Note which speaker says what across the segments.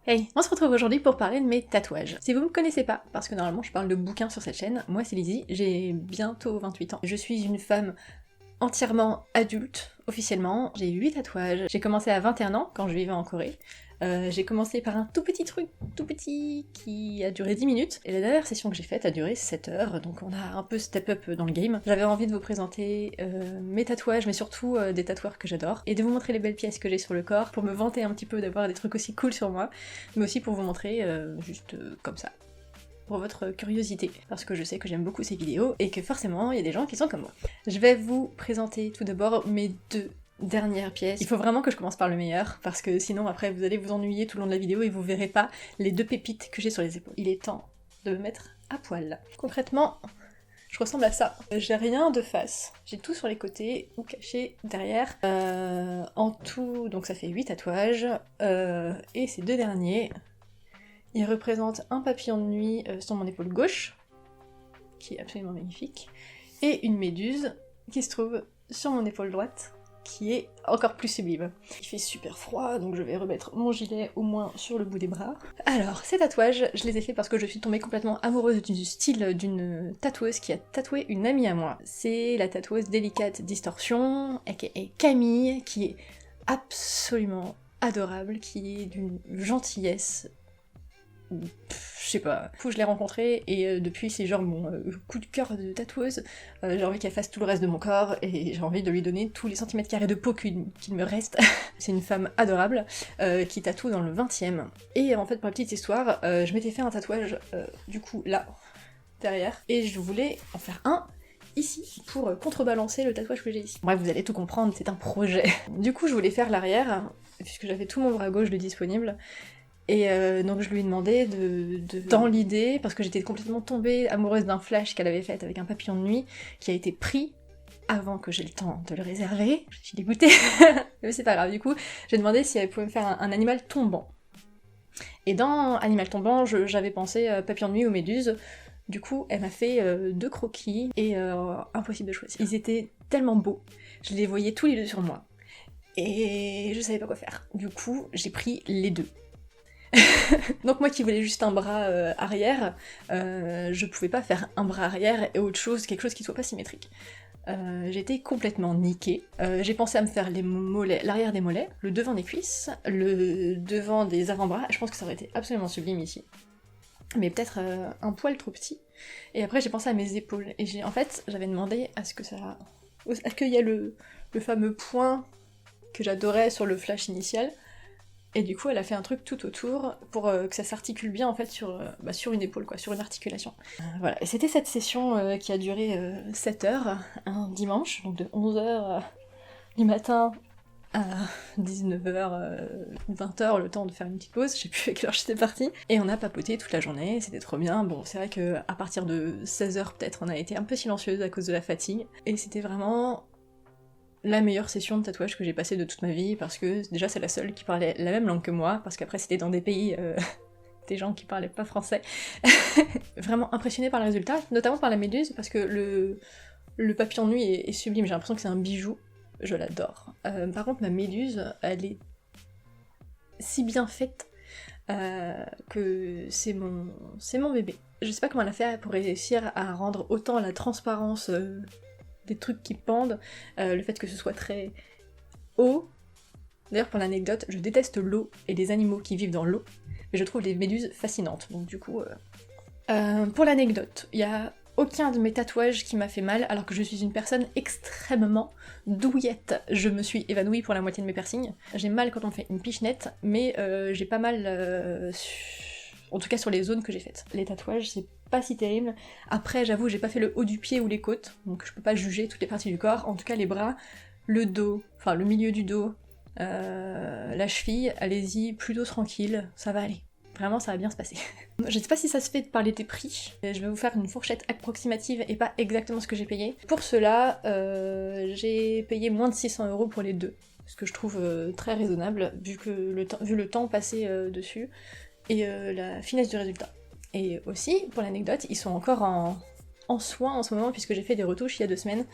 Speaker 1: Hey, on se retrouve aujourd'hui pour parler de mes tatouages. Si vous me connaissez pas, parce que normalement je parle de bouquins sur cette chaîne, moi c'est Lizzie, j'ai bientôt 28 ans. Je suis une femme entièrement adulte, officiellement. J'ai 8 tatouages. J'ai commencé à 21 ans, quand je vivais en Corée. J'ai commencé par un tout petit truc, tout petit, qui a duré 10 minutes. Et la dernière session que j'ai faite a duré 7 heures, donc on a un peu step up dans le game. J'avais envie de vous présenter mes tatouages, mais surtout des tatoueurs que j'adore, et de vous montrer les belles pièces que j'ai sur le corps, pour me vanter un petit peu d'avoir des trucs aussi cool sur moi, mais aussi pour vous montrer juste comme ça, pour votre curiosité, parce que je sais que j'aime beaucoup ces vidéos, et que forcément, il y a des gens qui sont comme moi. Je vais vous présenter tout d'abord mes deux dernières pièces. Il faut vraiment que je commence par le meilleur, parce que sinon après vous allez vous ennuyer tout le long de la vidéo et vous verrez pas les deux pépites que j'ai sur les épaules. Il est temps de me mettre à poil. Concrètement, je ressemble à ça. J'ai rien de face. J'ai tout sur les côtés ou caché derrière. En tout, donc ça fait 8 tatouages, et ces deux derniers, ils représentent un papillon de nuit sur mon épaule gauche, qui est absolument magnifique, et une méduse qui se trouve sur mon épaule droite, qui est encore plus sublime. Il fait super froid, donc je vais remettre mon gilet au moins sur le bout des bras. Alors, ces tatouages, je les ai faits parce que je suis tombée complètement amoureuse du style d'une tatoueuse qui a tatoué une amie à moi. C'est la tatoueuse Délicate Distortion, aka Camille, qui est absolument adorable, qui est d'une gentillesse. Je sais pas. Du coup, je l'ai rencontrée et depuis c'est genre mon coup de cœur de tatoueuse. J'ai envie qu'elle fasse tout le reste de mon corps et j'ai envie de lui donner tous les centimètres carrés de peau qu'il me reste. C'est une femme adorable qui tatoue dans le 20e. Et en fait, pour la petite histoire, je m'étais fait un tatouage du coup là, derrière, et je voulais en faire un ici, pour contrebalancer le tatouage que j'ai ici. Bref, vous allez tout comprendre, c'est un projet. Du coup, je voulais faire l'arrière, puisque j'avais tout mon bras gauche de disponible. Et donc je lui ai demandé dans l'idée, parce que j'étais complètement tombée amoureuse d'un flash qu'elle avait fait avec un papillon de nuit, qui a été pris avant que j'ai le temps de le réserver. Je suis dégoûtée, mais c'est pas grave. Du coup, j'ai demandé si elle pouvait me faire un animal tombant. Et dans Animal tombant, j'avais pensé papillon de nuit ou méduse. Du coup, elle m'a fait deux croquis, et impossible de choisir. Ils étaient tellement beaux, je les voyais tous les deux sur moi. Et je savais pas quoi faire. Du coup, j'ai pris les deux. Donc moi qui voulais juste un bras arrière, je pouvais pas faire un bras arrière et autre chose, quelque chose qui soit pas symétrique. J'étais complètement niquée. J'ai pensé à me faire les mollets, l'arrière des mollets, le devant des cuisses, le devant des avant-bras. Je pense que ça aurait été absolument sublime ici. Mais peut-être un poil trop petit. Et après j'ai pensé à mes épaules. Et en fait, j'avais demandé à ce qu'il y ait le fameux point que j'adorais sur le flash initial. Et du coup, elle a fait un truc tout autour pour que ça s'articule bien en fait sur une épaule, quoi, sur une articulation. Voilà, et c'était cette session qui a duré 7 heures, un dimanche, donc de 11h du matin à 19h, 20h, le temps de faire une petite pause, je sais plus à quelle heure j'étais partie. Et on a papoté toute la journée, c'était trop bien. Bon, c'est vrai qu'à partir de 16h peut-être, on a été un peu silencieuse à cause de la fatigue. Et c'était vraiment la meilleure session de tatouage que j'ai passée de toute ma vie, parce que déjà c'est la seule qui parlait la même langue que moi, parce qu'après c'était dans des pays, des gens qui parlaient pas français. Vraiment impressionnée par le résultat, notamment par la méduse, parce que le papillon de nuit est sublime, j'ai l'impression que c'est un bijou, je l'adore. Par contre ma méduse, elle est si bien faite que c'est mon bébé. Je sais pas comment elle a fait pour réussir à rendre autant la transparence des trucs qui pendent, le fait que ce soit très haut. D'ailleurs, pour l'anecdote, je déteste l'eau et les animaux qui vivent dans l'eau, mais je trouve les méduses fascinantes, donc du coup... pour l'anecdote, il y a aucun de mes tatouages qui m'a fait mal, alors que je suis une personne extrêmement douillette. Je me suis évanouie pour la moitié de mes piercings. J'ai mal quand on me fait une pichenette, mais j'ai pas mal... en tout cas sur les zones que j'ai faites. Les tatouages, c'est pas si terrible. Après, j'avoue, j'ai pas fait le haut du pied ou les côtes, donc je peux pas juger toutes les parties du corps. En tout cas, les bras, le dos, enfin le milieu du dos, la cheville, allez-y, plutôt tranquille, ça va aller. Vraiment, ça va bien se passer. Je sais pas si ça se fait de parler des prix. Je vais vous faire une fourchette approximative et pas exactement ce que j'ai payé. Pour cela, j'ai payé moins de 600€ pour les deux, ce que je trouve très raisonnable, vu le temps passé dessus, et la finesse du résultat. Et aussi, pour l'anecdote, ils sont encore en soins en ce moment, puisque j'ai fait des retouches il y a 2 semaines,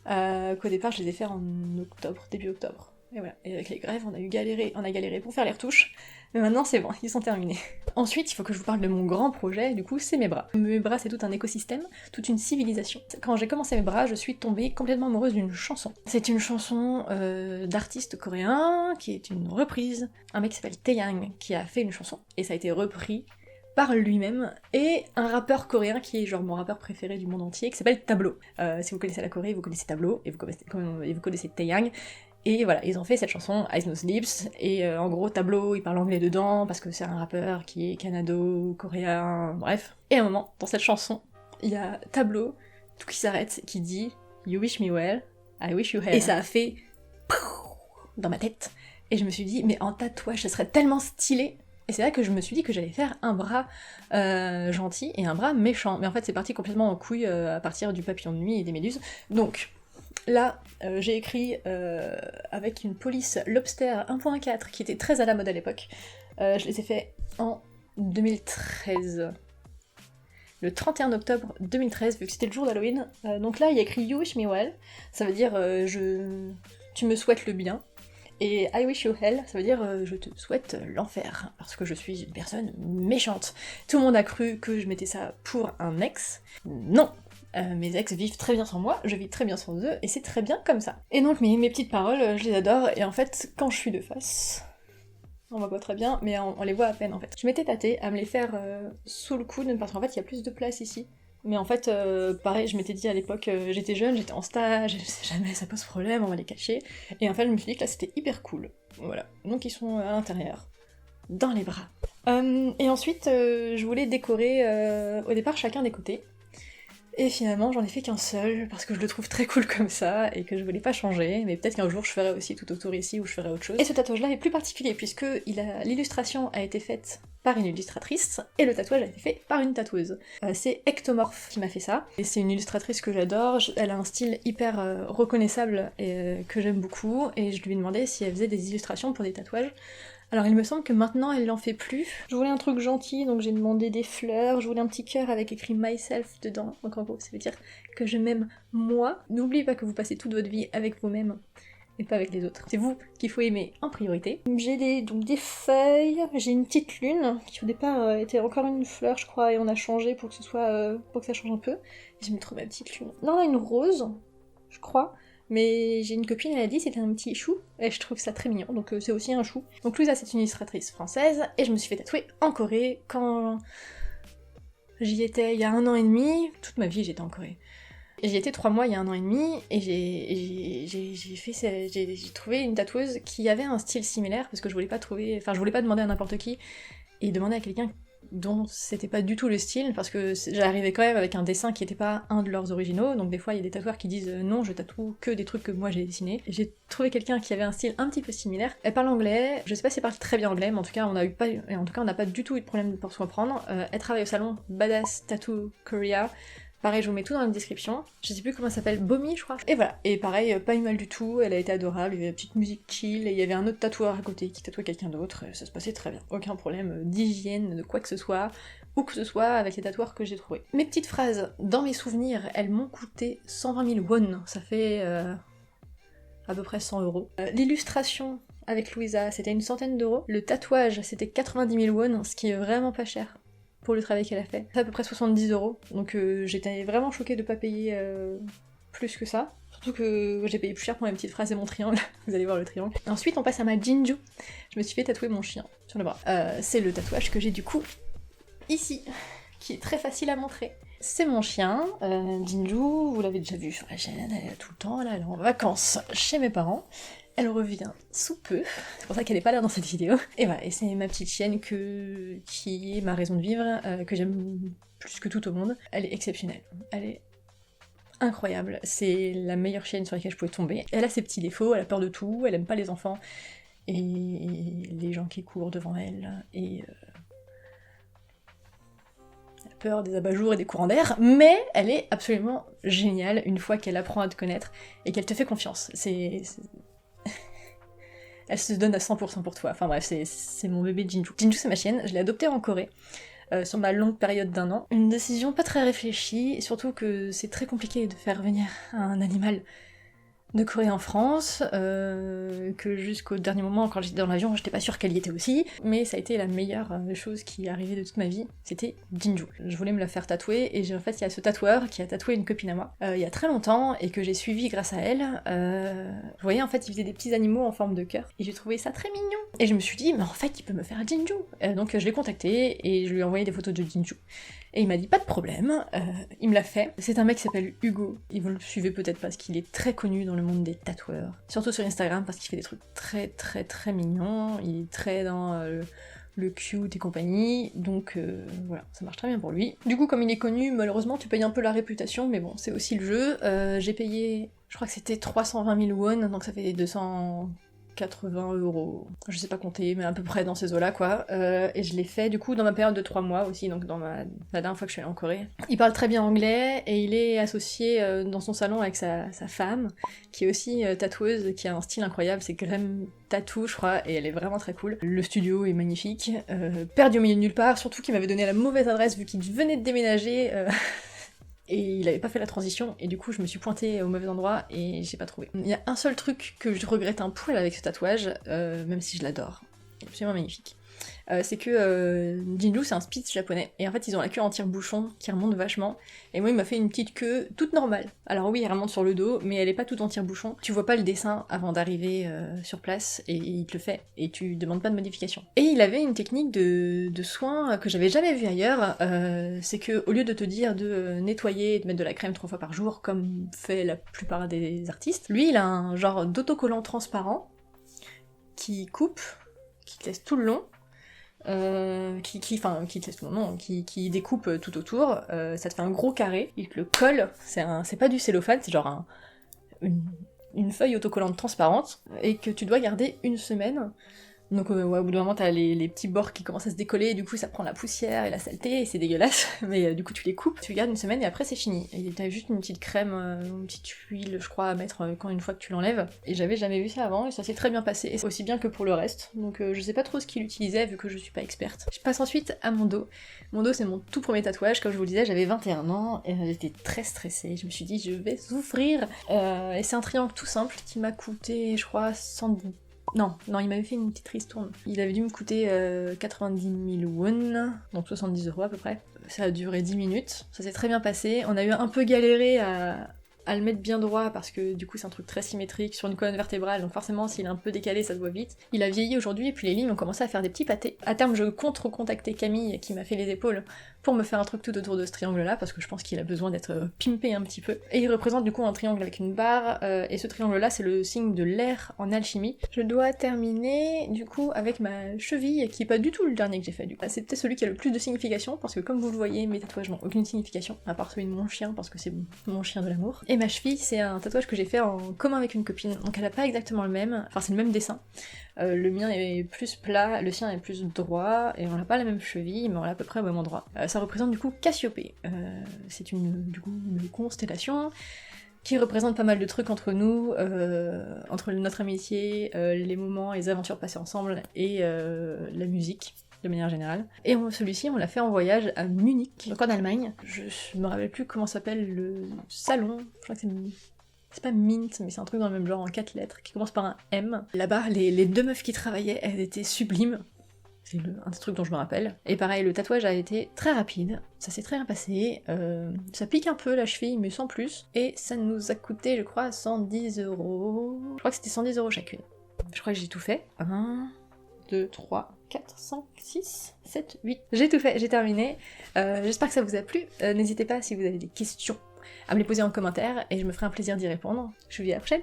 Speaker 1: qu'au départ je les ai fait en octobre, début octobre. Et voilà, et avec les grèves, on a galéré pour faire les retouches, mais maintenant c'est bon, ils sont terminés. Ensuite, il faut que je vous parle de mon grand projet, du coup, c'est mes bras. Mes bras, c'est tout un écosystème, toute une civilisation. Quand j'ai commencé mes bras, je suis tombée complètement amoureuse d'une chanson. C'est une chanson d'artiste coréen, qui est une reprise. Un mec qui s'appelle Taeyang, qui a fait une chanson, et ça a été repris par lui-même, et un rappeur coréen qui est genre mon rappeur préféré du monde entier, qui s'appelle Tablo. Si vous connaissez la Corée, vous connaissez Tablo, et vous connaissez Taeyang. Et voilà, ils ont fait cette chanson, Eyes No Sleeps, et en gros, Tablo, il parle anglais dedans, parce que c'est un rappeur qui est canado-coréen, bref. Et à un moment, dans cette chanson, il y a Tablo, tout qui s'arrête, qui dit « You wish me well, I wish you hell ». Et ça a fait dans ma tête. Et je me suis dit, mais en tatouage, ça serait tellement stylé. Et c'est là que je me suis dit que j'allais faire un bras gentil et un bras méchant. Mais en fait, c'est parti complètement en couille à partir du papillon de nuit et des méduses. Donc, là, j'ai écrit avec une police Lobster 1.4 qui était très à la mode à l'époque. Je les ai fait en 2013. Le 31 octobre 2013, vu que c'était le jour d'Halloween. Donc là, il y a écrit You wish me well. Ça veut dire tu me souhaites le bien. Et I wish you hell, ça veut dire je te souhaite l'enfer, parce que je suis une personne méchante. Tout le monde a cru que je mettais ça pour un ex. Non, mes ex vivent très bien sans moi, je vis très bien sans eux, et c'est très bien comme ça. Et donc mes petites paroles, je les adore, et en fait, quand je suis de face, on voit pas très bien, mais on les voit à peine en fait. Je m'étais tâtée à me les faire sous le coude, parce qu'en fait il y a plus de place ici. Mais en fait, pareil, je m'étais dit à l'époque, j'étais jeune, j'étais en stage, je sais jamais, ça pose problème, on va les cacher. Et en fait, je me suis dit que là, c'était hyper cool. Voilà. Donc ils sont à l'intérieur, dans les bras. Et ensuite, je voulais décorer, au départ, chacun des côtés. Et finalement, j'en ai fait qu'un seul, parce que je le trouve très cool comme ça, et que je voulais pas changer, mais peut-être qu'un jour je ferai aussi tout autour ici, ou je ferai autre chose. Et ce tatouage-là est plus particulier, puisque l'illustration a été faite par une illustratrice, et le tatouage a été fait par une tatoueuse. C'est Ectomorph qui m'a fait ça, et c'est une illustratrice que j'adore, elle a un style hyper reconnaissable, et que j'aime beaucoup, et je lui ai demandé si elle faisait des illustrations pour des tatouages. Alors il me semble que maintenant elle l'en fait plus. Je voulais un truc gentil, donc j'ai demandé des fleurs, je voulais un petit cœur avec écrit myself dedans, donc en gros ça veut dire que je m'aime moi. N'oubliez pas que vous passez toute votre vie avec vous-même, et pas avec les autres. C'est vous qu'il faut aimer en priorité. J'ai donc des feuilles, j'ai une petite lune, qui au départ était encore une fleur je crois, et on a changé pour que ce soit, pour que ça change un peu. J'ai mis trop ma petite lune. Là on a une rose, je crois. Mais j'ai une copine, elle a dit c'était un petit chou, et je trouve ça très mignon, donc c'est aussi un chou. Donc Louisa c'est une illustratrice française, et je me suis fait tatouer en Corée quand j'y étais il y a 1 an et demi, toute ma vie j'étais en Corée. Et j'y étais 3 mois il y a 1 an et demi, et j'ai trouvé une tatoueuse qui avait un style similaire, parce que je voulais pas demander à n'importe qui, et demander à quelqu'un dont c'était pas du tout le style, parce que j'arrivais quand même avec un dessin qui était pas un de leurs originaux, donc des fois il y a des tatoueurs qui disent non, je tatoue que des trucs que moi j'ai dessinés. J'ai trouvé quelqu'un qui avait un style un petit peu similaire. Elle parle anglais, je sais pas si elle parle très bien anglais, mais en tout cas on n'a pas du tout eu de problème pour se comprendre. Elle travaille au salon Badass Tattoo Korea. Pareil, je vous mets tout dans la description. Je sais plus comment ça s'appelle, Bomi, je crois. Et voilà. Et pareil, pas eu mal du tout, elle a été adorable, il y avait une petite musique chill, et il y avait un autre tatoueur à côté qui tatouait quelqu'un d'autre, ça se passait très bien. Aucun problème d'hygiène, de quoi que ce soit, ou que ce soit avec les tatoueurs que j'ai trouvés. Mes petites phrases, dans mes souvenirs, elles m'ont coûté 120 000 won, ça fait à peu près 100 euros. L'illustration avec Louisa, c'était une centaine d'euros. Le tatouage, c'était 90 000 won, ce qui est vraiment pas cher pour le travail qu'elle a fait. C'est à peu près 70 euros, donc j'étais vraiment choquée de pas payer plus que ça. Surtout que j'ai payé plus cher pour mes petites phrases et mon triangle, vous allez voir le triangle. Ensuite on passe à ma Jinju. Je me suis fait tatouer mon chien sur le bras. C'est le tatouage que j'ai du coup ici, qui est très facile à montrer. C'est mon chien, Jinju, vous l'avez déjà vu sur la chaîne, elle est tout le temps là, elle est en vacances chez mes parents. Elle revient sous peu, c'est pour ça qu'elle est pas là dans cette vidéo. Et voilà, et c'est ma petite chienne qui est ma raison de vivre, que j'aime plus que tout au monde. Elle est exceptionnelle, elle est incroyable, c'est la meilleure chienne sur laquelle je pouvais tomber. Elle a ses petits défauts, elle a peur de tout, elle aime pas les enfants, et les gens qui courent devant elle, et elle a peur des abat-jours et des courants d'air, mais elle est absolument géniale une fois qu'elle apprend à te connaître, et qu'elle te fait confiance. Elle se donne à 100% pour toi. Enfin bref, c'est mon bébé Jinju. Jinju, c'est ma chienne, je l'ai adoptée en Corée, sur ma longue période d'1 an. Une décision pas très réfléchie, surtout que c'est très compliqué de faire venir un animal de Corée en France, que jusqu'au dernier moment, quand j'étais dans l'avion, j'étais pas sûre qu'elle y était aussi, mais ça a été la meilleure chose qui est arrivée de toute ma vie, c'était Jinju. Je voulais me la faire tatouer, et en fait, il y a ce tatoueur qui a tatoué une copine à moi, il y a très longtemps, et que j'ai suivi grâce à elle. Vous voyez, en fait, il faisait des petits animaux en forme de cœur, et j'ai trouvé ça très mignon. Et je me suis dit, mais en fait, il peut me faire un Jinju. Donc je l'ai contacté, et je lui ai envoyé des photos de Jinju. Et il m'a dit pas de problème, il me l'a fait. C'est un mec qui s'appelle Hugo, et vous le suivez peut-être parce qu'il est très connu dans le monde des tatoueurs. Surtout sur Instagram parce qu'il fait des trucs très très très mignons, il est très dans le cute et compagnie, donc voilà, ça marche très bien pour lui. Du coup, comme il est connu, malheureusement tu payes un peu la réputation, mais bon, c'est aussi le jeu. J'ai payé, je crois que c'était 320 000 won, donc ça fait 280 €, je sais pas compter, mais à peu près dans ces eaux-là, quoi. Et je l'ai fait, du coup, dans ma période de 3 mois aussi, donc dans la dernière fois que je suis allée en Corée. Il parle très bien anglais, et il est associé dans son salon avec sa femme, qui est aussi tatoueuse, qui a un style incroyable, c'est Grem Tattoo, je crois, et elle est vraiment très cool. Le studio est magnifique, perdu au milieu de nulle part, surtout qu'il m'avait donné la mauvaise adresse vu qu'il venait de déménager, et il avait pas fait la transition, et du coup je me suis pointée au mauvais endroit et j'ai pas trouvé. Il y a un seul truc que je regrette un poil avec ce tatouage, même si je l'adore, il est absolument magnifique. C'est que Jinju c'est un Spitz japonais, et en fait ils ont la queue en tire-bouchon qui remonte vachement, et moi il m'a fait une petite queue toute normale. Alors oui, elle remonte sur le dos, mais elle est pas toute en tire-bouchon. Tu vois pas le dessin avant d'arriver sur place, et il te le fait, et tu demandes pas de modification. Et il avait une technique de soin que j'avais jamais vue ailleurs, c'est que au lieu de te dire de nettoyer et de mettre de la crème 3 fois par jour, comme fait la plupart des artistes, lui il a un genre d'autocollant transparent qui coupe, qui te laisse tout le long, qui découpe tout autour, ça te fait un gros carré, il te le colle, c'est pas du cellophane, c'est genre une feuille autocollante transparente, et que tu dois garder une semaine. Donc ouais, au bout d'un moment t'as les petits bords qui commencent à se décoller, et du coup ça prend la poussière et la saleté, et c'est dégueulasse, mais du coup tu les coupes, tu gardes une semaine, et après c'est fini. Et t'as juste une petite crème, une petite huile, je crois, à mettre une fois que tu l'enlèves. Et j'avais jamais vu ça avant, et ça s'est très bien passé, et aussi bien que pour le reste. Donc je sais pas trop ce qu'il utilisait, vu que je suis pas experte. Je passe ensuite à mon dos. Mon dos c'est mon tout premier tatouage, comme je vous le disais, j'avais 21 ans, et j'étais très stressée, je me suis dit je vais souffrir. Et c'est un triangle tout simple qui m'a coûté, je crois, 110... Non, il m'avait fait une petite ristourne. Il avait dû me coûter 90 000 won, donc 70 € à peu près. Ça a duré 10 minutes, ça s'est très bien passé. On a eu un peu galéré à le mettre bien droit, parce que du coup c'est un truc très symétrique sur une colonne vertébrale, donc forcément s'il est un peu décalé ça se voit vite. Il a vieilli aujourd'hui, et puis les lignes ont commencé à faire des petits pâtés. À terme je compte recontacter Camille qui m'a fait les épaules pour me faire un truc tout autour de ce triangle là, parce que je pense qu'il a besoin d'être pimpé un petit peu. Et il représente du coup un triangle avec une barre, et ce triangle là c'est le signe de l'air en alchimie. Je dois terminer du coup avec ma cheville, qui est pas du tout le dernier que j'ai fait du coup. C'est peut-être celui qui a le plus de signification, parce que comme vous le voyez, mes tatouages n'ont aucune signification, à part celui de mon chien, parce que c'est mon chien de l'amour. Et ma cheville, c'est un tatouage que j'ai fait en commun avec une copine, donc elle a pas exactement le même, enfin c'est le même dessin. Le mien est plus plat, le sien est plus droit, et on n'a pas la même cheville, mais on l'a à peu près au même endroit. Ça représente du coup Cassiopée. C'est une constellation qui représente pas mal de trucs entre nous, entre notre amitié, les moments et les aventures passées ensemble, et la musique de manière générale. Et celui-ci, on l'a fait en voyage à Munich, donc en Allemagne. Je me rappelle plus comment s'appelle le salon, je crois que c'est pas Mint, mais c'est un truc dans le même genre, en 4 lettres, qui commence par un M. Là-bas, les 2 meufs qui travaillaient, elles étaient sublimes. C'est un des trucs dont je me rappelle. Et pareil, le tatouage a été très rapide, ça s'est très bien passé, ça pique un peu la cheville, mais sans plus. Et ça nous a coûté, je crois, 110 €. Je crois que c'était 110 € chacune. Je crois que j'ai tout fait. 1, 2, 3, 4, 5, 6, 7, 8. J'ai tout fait, j'ai terminé. J'espère que ça vous a plu. N'hésitez pas, si vous avez des questions, à me les poser en commentaire, et je me ferai un plaisir d'y répondre. Je vous dis à la prochaine.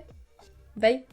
Speaker 1: Bye!